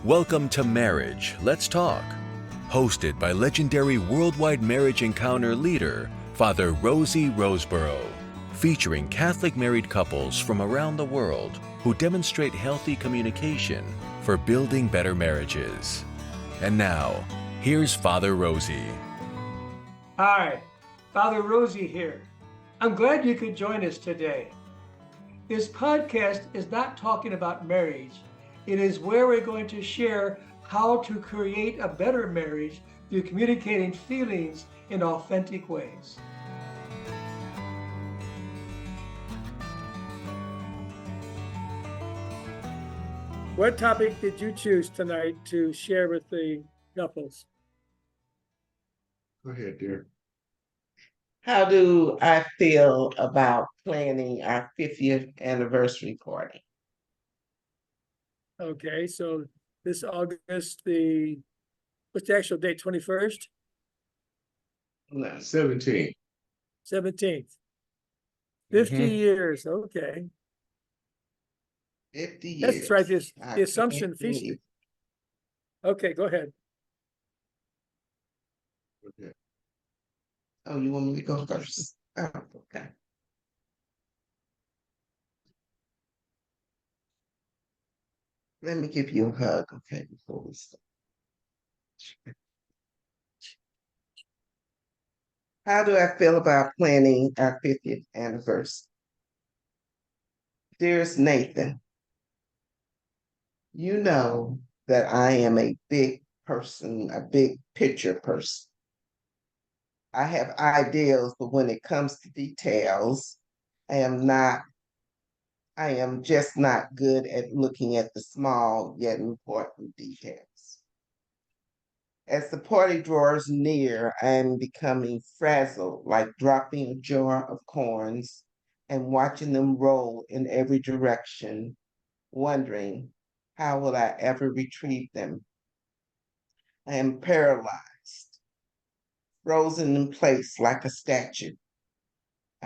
Welcome to Marriage, Let's Talk, hosted by legendary worldwide marriage encounter leader, Father Rosy Rosebrough, featuring Catholic married couples from around the world who demonstrate healthy communication for building better marriages. And now, here's Father Rosy. Hi, Father Rosy here. I'm glad you could join us today. This podcast is not talking about marriage. It is where we're going to share how to create a better marriage through communicating feelings in authentic ways. What topic did you choose tonight to share with the couples? Go ahead, dear. How do I feel about planning our 50th anniversary party? Okay, so this August, what's the actual date, 21st? No. 17. 17th. 50 years, okay. 50 years. That's right, the Assumption Feast. Okay, go ahead. Okay. Oh, you want me to go first? Oh, okay. Let me give you a hug, okay, before we start. How do I feel about planning our 50th anniversary? Dearest Nathan, you know that I am a big person, a big picture person. I have ideals, but when it comes to details, I am just not good at looking at the small yet important details. As the party draws near, I am becoming frazzled, like dropping a jar of corns and watching them roll in every direction, wondering, how will I ever retrieve them? I am paralyzed, frozen in place like a statue.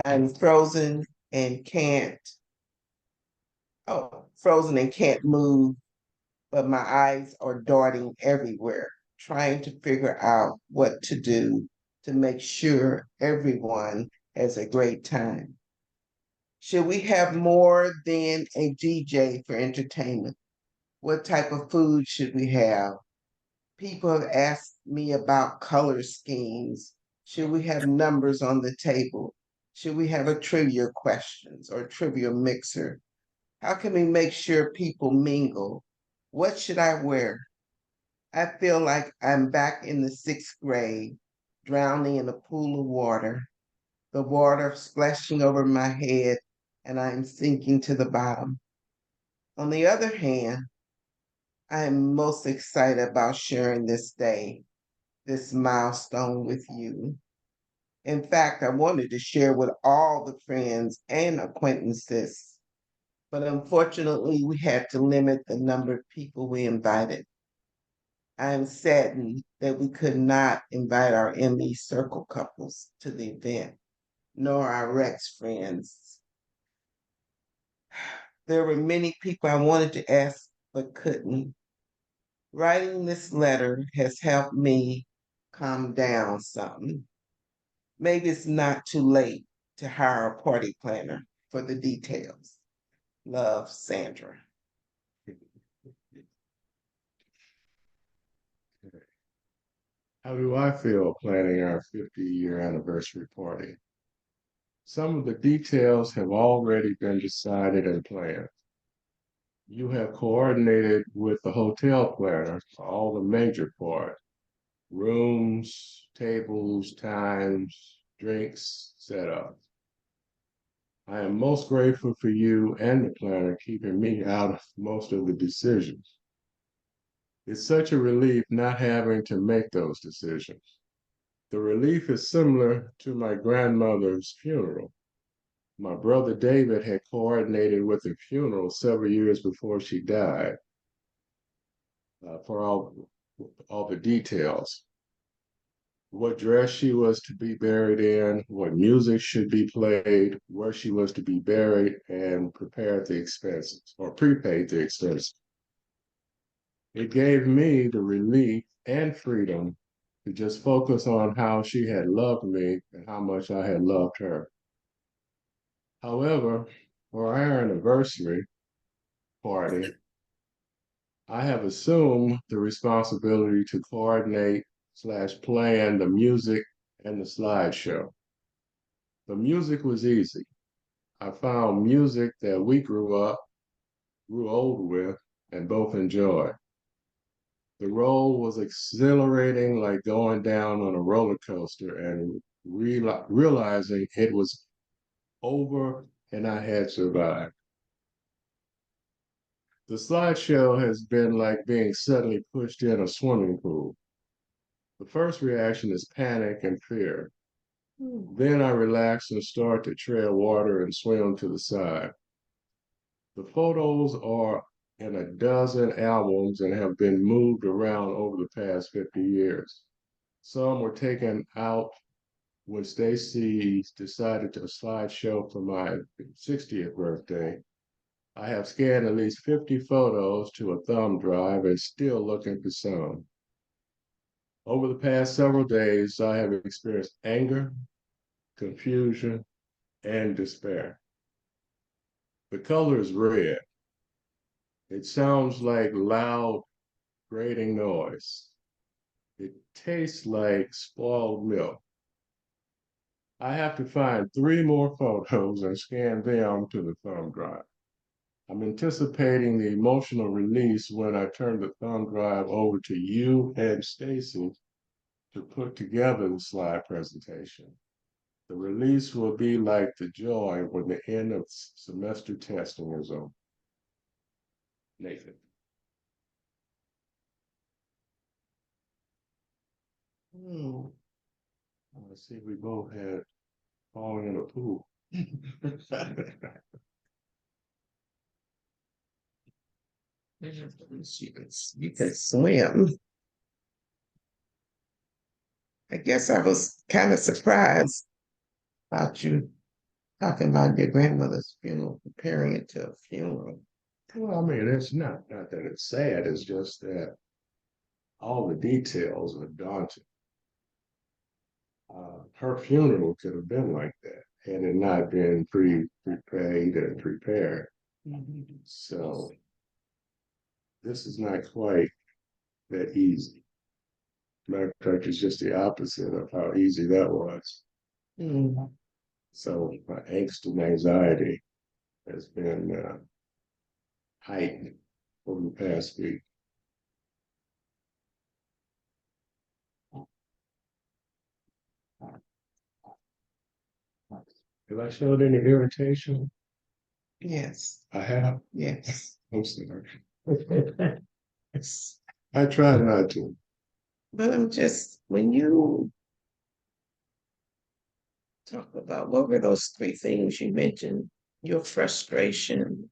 I'm frozen and can't move, but my eyes are darting everywhere, trying to figure out what to do to make sure everyone has a great time. Should we have more than a DJ for entertainment? What type of food should we have? People have asked me about color schemes. Should we have numbers on the table? Should we have a trivia questions or trivia mixer? How can we make sure people mingle? What should I wear? I feel like I'm back in the sixth grade, drowning in a pool of water, the water splashing over my head, and I'm sinking to the bottom. On the other hand, I am most excited about sharing this day, this milestone with you. In fact, I wanted to share with all the friends and acquaintances, but unfortunately, we had to limit the number of people we invited. I am saddened that we could not invite our ME Circle couples to the event, nor our Rex friends. There were many people I wanted to ask but couldn't. Writing this letter has helped me calm down some. Maybe it's not too late to hire a party planner for the details. Love, Sandra. How do I feel planning our 50-year anniversary party? Some of the details have already been decided and planned. You have coordinated with the hotel planner for all the major parts: rooms, tables, times, drinks, set up. I am most grateful for you and the planner keeping me out of most of the decisions. It's such a relief not having to make those decisions. The relief is similar to my grandmother's funeral. My brother David had coordinated with the funeral several years before she died for all the details. what dress she was to be buried in, what music should be played, where she was to be buried, and prepared the expenses or prepaid the expenses. It gave me the relief and freedom to just focus on how she had loved me and how much I had loved her. However, for our anniversary party, I have assumed the responsibility to coordinate slash plan the music and the slideshow. The music was easy. I found music that we grew old with, and both enjoyed. The role was exhilarating, like going down on a roller coaster and realizing it was over and I had survived. The slideshow has been like being suddenly pushed in a swimming pool. The first reaction is panic and fear. Then I relax and start to tread water and swim to the side. The photos are in a dozen albums and have been moved around over the past 50 years. Some were taken out when Stacy decided to slideshow for my 60th birthday. I have scanned at least 50 photos to a thumb drive and still looking for some. Over the past several days, I have experienced anger, confusion, and despair. The color is red. It sounds like loud, grating noise. It tastes like spoiled milk. I have to find 3 more photos and scan them to the thumb drive. I'm anticipating the emotional release when I turn the thumb drive over to you and Stacy to put together the slide presentation. The release will be like the joy when the end of semester testing is over. Nathan. Let's see if we both had falling in a pool. You could swim. I guess I was kind of surprised about you talking about your grandmother's funeral, comparing it to a funeral. Well, I mean, it's not that it's sad, it's just that all the details are daunting. Her funeral could have been like that had it not been prepaid and prepared. So this is not quite that easy. Matter of fact, it's just the opposite of how easy that was. Mm. So my angst and anxiety has been heightened over the past week. Have I showed any irritation? Yes, I have. yes. I'm sorry. I try not to. But I'm just, when you talk about what were those 3 things you mentioned? Your frustration,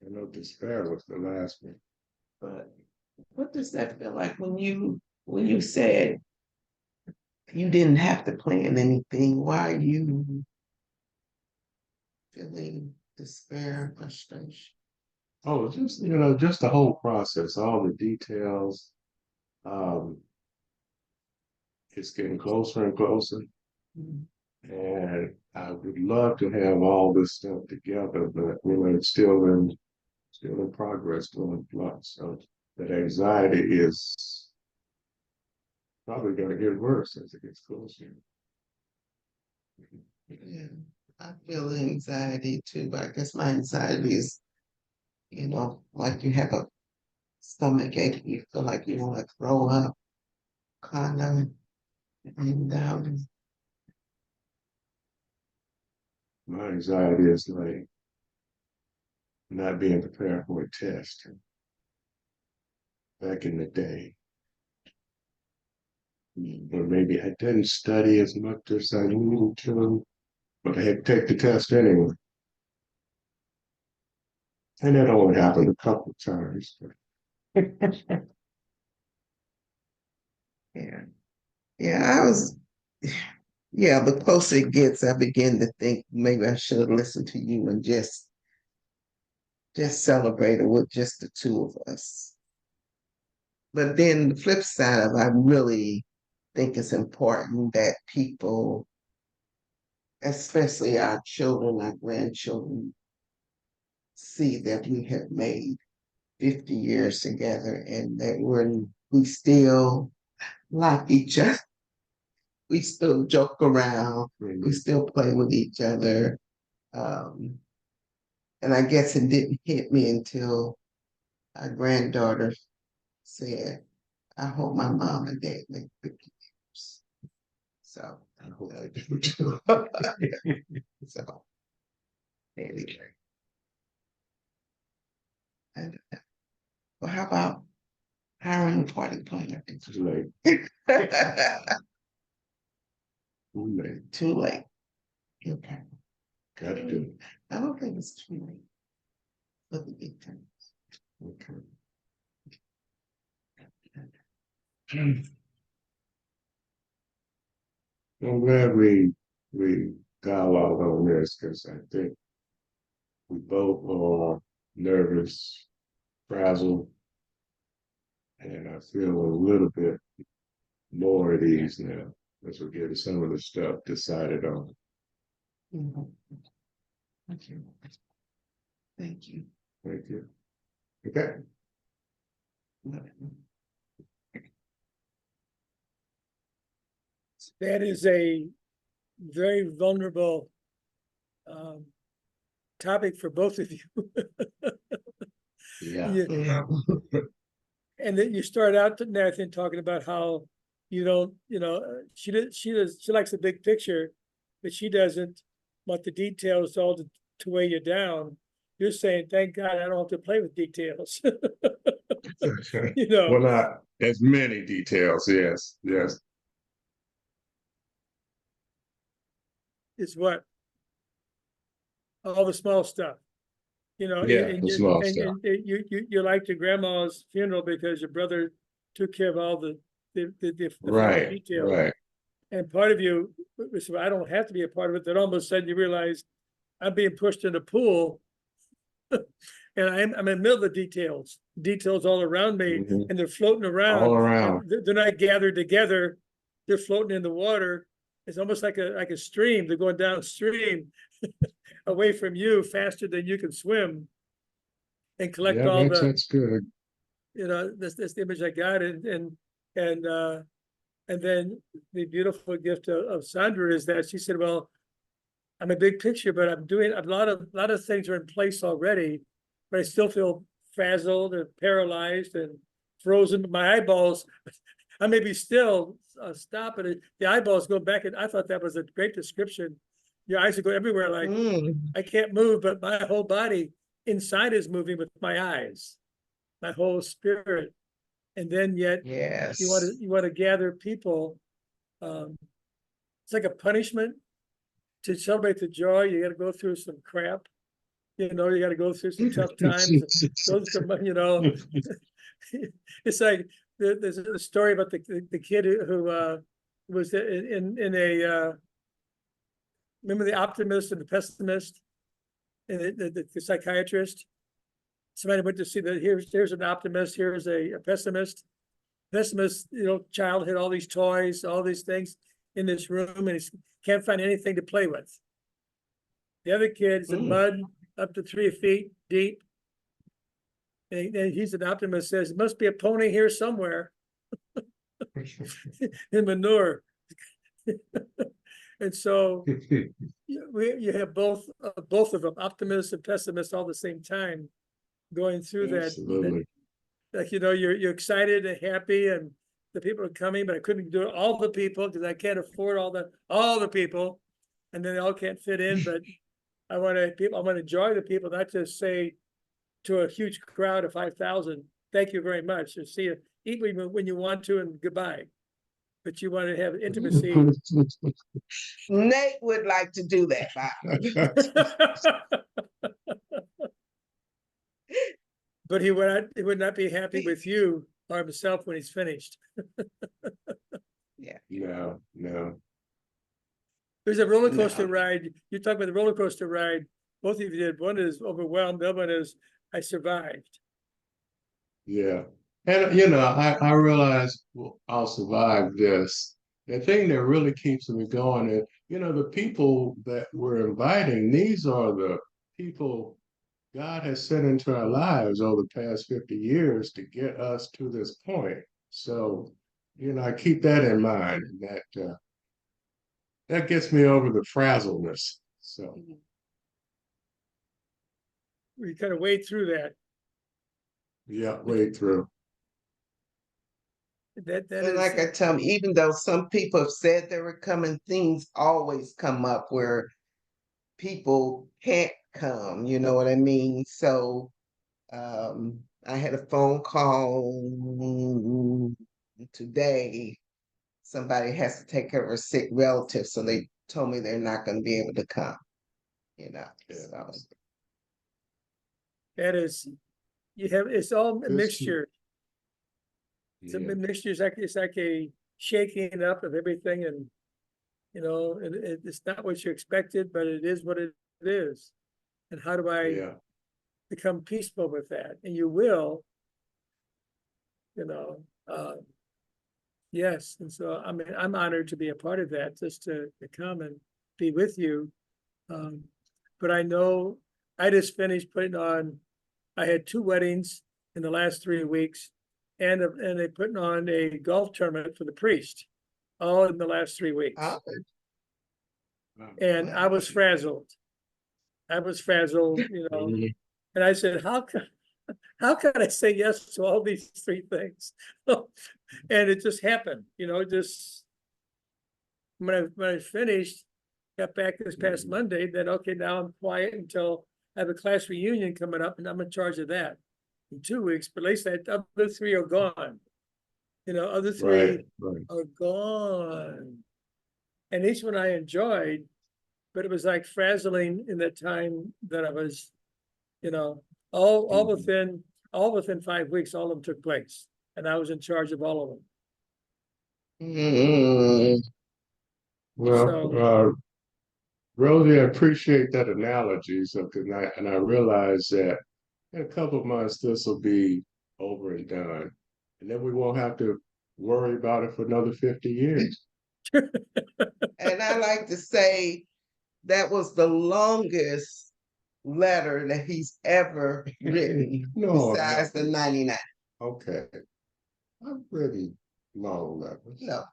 I know despair was the last one. but what does that feel like when you said you didn't have to plan anything? Why are you feeling despair, frustration? Oh, just just the whole process, all the details. Um, it's getting closer and closer, Mm. and I would love to have all this stuff together, but it's still in progress, still in flux. So that anxiety is probably going to get worse as it gets closer. Yeah, I feel anxiety too, but I guess my anxiety is, like you have a stomach ache, you feel like you want to throw up, kind of, and My anxiety is like not being prepared for a test back in the day. Or maybe I didn't study as much as I needed to, but I had to take the test anyway. And that only happened a couple of times. But Yeah. Yeah, yeah, the closer it gets, I begin to think maybe I should have listened to you and just celebrated with just the two of us. But then the flip side of it, I really think it's important that people, especially our children, our grandchildren, see that we have made 50 years together and that we still like each other. We still joke around. We still play with each other. Um, and I guess it didn't hit me until our granddaughter said, I hope my mom and dad make 50 years. So I hope I do too. So anyway. And, well, how about hiring a party planner? Too late. Too late. Too late. Okay. Got to do I don't think it's too late for the big things. it. I'm glad we dialogue on this because I think we both are nervous, frazzled, and I feel a little bit more at ease now as we're getting some of the stuff decided on. Mhm. Thank you. Thank you. Thank you. Okay. That is a very vulnerable topic for both of you. Yeah. And then you start out, Nathan, talking about how you don't, she likes the big picture, but she doesn't want the details all to weigh you down. You're saying, thank God I don't have to play with details. Well, not as many details. Yes. Yes. Is what? All the small stuff. Yeah. The small stuff. And you liked your grandma's funeral because your brother took care of all the fine details. Right. And part of you was, I don't have to be a part of it. Then all of a sudden you realize I'm being pushed in a pool and I'm in the middle of the details all around me, and they're floating around. All around. They're not gathered together. They're floating in the water. It's almost like a stream. They're going downstream away from you faster than you can swim and collect all that's good. This image I got. And then the beautiful gift of Sandra is that she said, well, I'm a big picture, but I'm doing a lot of things are in place already, but I still feel frazzled and paralyzed and frozen. My eyeballs, I may be still, stop it. The eyeballs go back, and I thought that was a great description. Your eyes go everywhere, like I can't move, but my whole body inside is moving with my eyes, my whole spirit. And then yet Yes. you want to gather people. It's like a punishment. To celebrate the joy, you got to go through some crap. You got to go through some tough times. It's like there's a story about the kid who was in a remember the optimist and the pessimist and the psychiatrist. Somebody went to see that here's an optimist, here's a pessimist. Pessimist, child had all these toys, all these things in this room, and he can't find anything to play with. The other kid's in mud up to 3 feet deep. And he's an optimist, says, it must be a pony here somewhere. In manure. And so you have both of them, optimists and pessimists, all at the same time, going through Absolutely. that. You're excited and happy, and the people are coming, but I couldn't do all the people because I can't afford all the people, and then they all can't fit in. But I want to enjoy the people, not just say to a huge crowd of 5,000, thank you very much, and see you, eat when you want to, and goodbye. But you want to have intimacy. Nate would like to do that, Bob. But he would not be happy with you or himself when he's finished. No, no. There's a roller coaster No. ride. You talk about the roller coaster ride. Both of you did. One is overwhelmed. The other one is I survived. Yeah. And you know, I realize, well, I'll survive this. The thing that really keeps me going is, you know, the people that we're inviting, these are the people God has sent into our lives over the past 50 years to get us to this point. So, you know, I keep that in mind, and that gets me over the frazzleness. So, We kind of wade through that. yeah, way through. That And is like I tell them, even though some people have said they were coming, things always come up where people can't come, you know what I mean? So I had a phone call today. Somebody has to take care of a sick relative, so they told me they're not going to be able to come, you know. Yeah. So that is you have it's all a This too. mixture. It's a Yeah. mixture. It's like a shaking up of everything, and you know, it's not what you expected, but it is what it is. And how do I Yeah. become peaceful with that? And you will, you know. Yes, and so I mean, I'm honored to be a part of that, just to come and be with you. But I know I just finished putting on. I had 2 weddings in the last 3 weeks, and they putting on a golf tournament for the priest, all in the last 3 weeks. oh, And I was frazzled. I was frazzled, you know. Mhm. And I said, how can I say yes to all these 3 things? And it just happened, you know, just when I finished, got back this past Mhm. Monday, then okay, now I'm quiet until I have a class reunion coming up, and I'm in charge of that in 2 weeks. But at least that other 3 are gone. You know, other 3 Right, right. are gone. And each one I enjoyed, but it was like frazzling in the time that I was, you know, all Mhm. within 5 weeks, all of them took place. And I was in charge of all of them. mm, Well, So Rosie, I appreciate that analogy. So, and I realize that in a couple of months, this will be over and done. And then we won't have to worry about it for another 50 years. and I like to say that was the longest letter that he's ever written, No, besides the 99. okay. I've written long letters. No.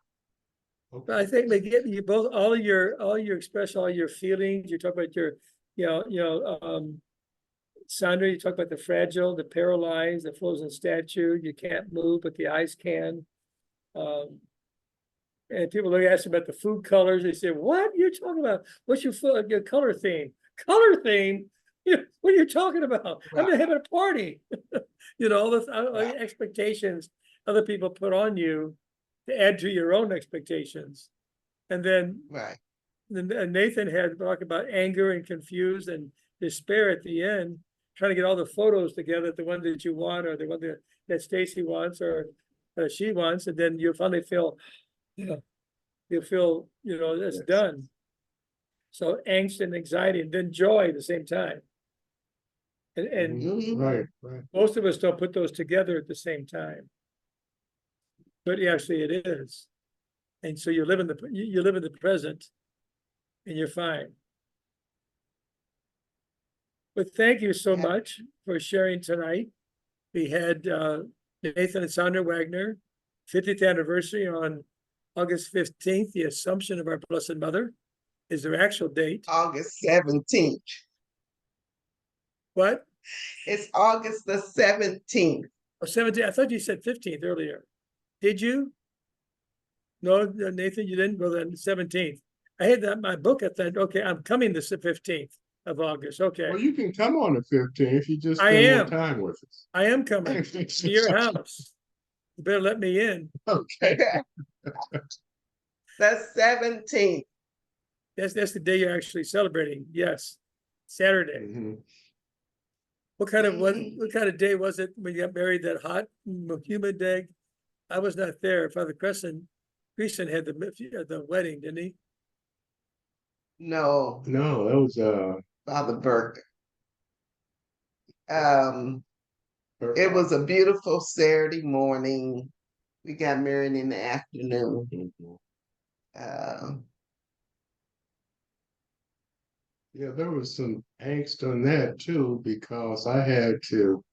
but I Okay. think they get you both all your express all your feelings. You talk about your, Sandra, you talk about the fragile, the paralyzed, the frozen statue. You can't move, but the eyes can. Um, and people look ask about the food colors. They say, "What you're talking about? What's your color theme? Color theme? What are you talking about? I'm Right. having a party." You know, all the Right. expectations other people put on you to add to your own expectations. And then Right. Nathan had talked about anger and confused and despair at the end, trying to get all the photos together, the one that you want or the one that Stacy wants or she wants, and then you finally feel, you feel, it's Yes. done. So angst and anxiety, and then joy at the same time. And Mhm. Right, right. most of us don't put those together at the same time, but actually it is. And so you live in the present, and you're fine. But thank you so Yeah. much for sharing tonight. We had Nathan and Sandra Wagner, 50th anniversary on August 15th. The Assumption of our Blessed Mother is their actual date. August 17th. What? It's August the 17th. Oh, 17th. I thought you said 15th earlier. Did you? No, Nathan, you didn't. Well, then 17th. I had that in my book. I thought, okay, I'm coming this the 15th of August. Okay. Well, you can come on the 15th if you just I spend more am. time with us. I am coming to your house. You better let me in. Okay. The 17th. That's the day you're actually celebrating. Yes. Saturday. Mhm. What kind of day was it when you got married? That hot, humid day? I was not there. Father Crescent Christian had the wedding, didn't he? No, No, that was Father Burke. It was a beautiful Saturday morning. We got married in the afternoon. Mhm. Uh, Yeah, there was some angst on that too, because I had to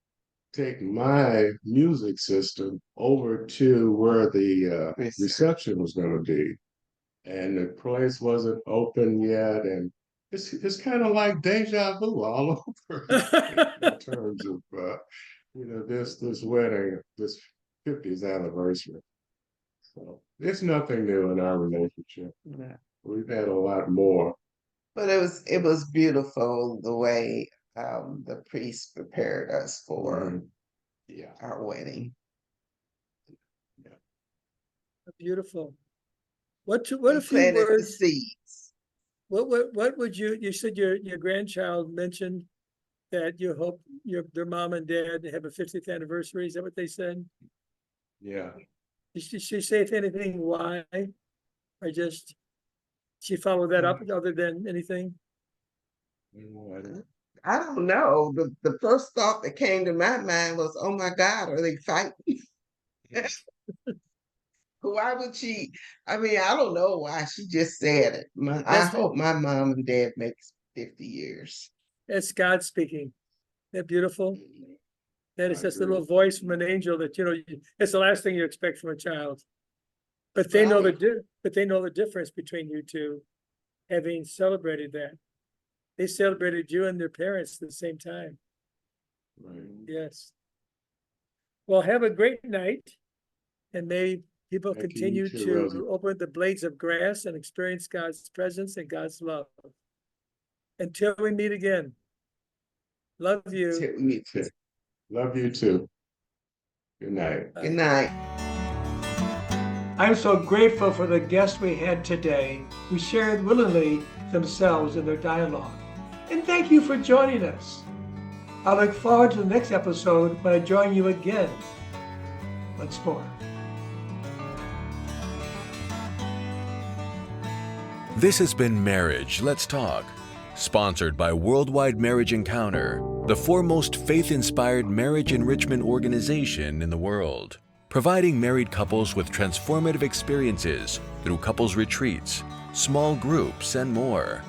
take my music system over to where the reception was going to be, and the place wasn't open yet, and it's kind of like deja vu all over again in terms of this wedding, this 50th anniversary. So it's nothing new in our relationship. yeah. We've had a lot more. But it was beautiful the way the priest prepared us for Mhm. Yeah. our wedding. Beautiful. What He a few planted the words. seeds. What would you said your grandchild mentioned that you hope their mom and dad have a 50th anniversary. Is that what they said? Yeah. Did she say anything why? Or just she followed that up other than anything? I don't know. The first thought that came to my mind was, oh my God, are they fighting? Why would she? I mean, I don't know why she just said it. I hope my mom and dad makes 50 years. That's God speaking. Isn't that beautiful? That is I just a agree. little voice from an angel that it's the last thing you expect from a child. But they know the difference between you two, having celebrated that. They celebrated you and their parents at the same time. Right. Yes. Well, have a great night, and may people Thank you, continue you too, to Rosie. open the blades of grass and experience God's presence and God's love. Until we meet again. Love you. Me too. Love you too. Good night. Good night. I'm so grateful for the guests we had today who shared willingly themselves in their dialogue. And thank you for joining us. I look forward to the next episode when I join you again once more. This has been Marriage, Let's Talk, sponsored by Worldwide Marriage Encounter, the foremost faith-inspired marriage enrichment organization in the world, providing married couples with transformative experiences through couples retreats, small groups, and more.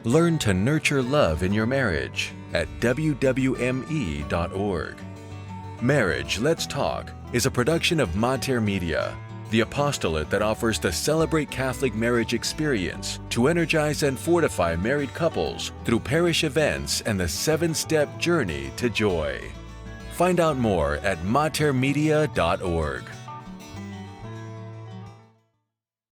Learn to nurture love in your marriage at wwme.org. Marriage, Let's Talk is a production of Mater Media, the apostolate that offers the Celebrate Catholic Marriage experience to energize and fortify married couples through parish events and the 7-step journey to joy. Find out more at matermedia.org.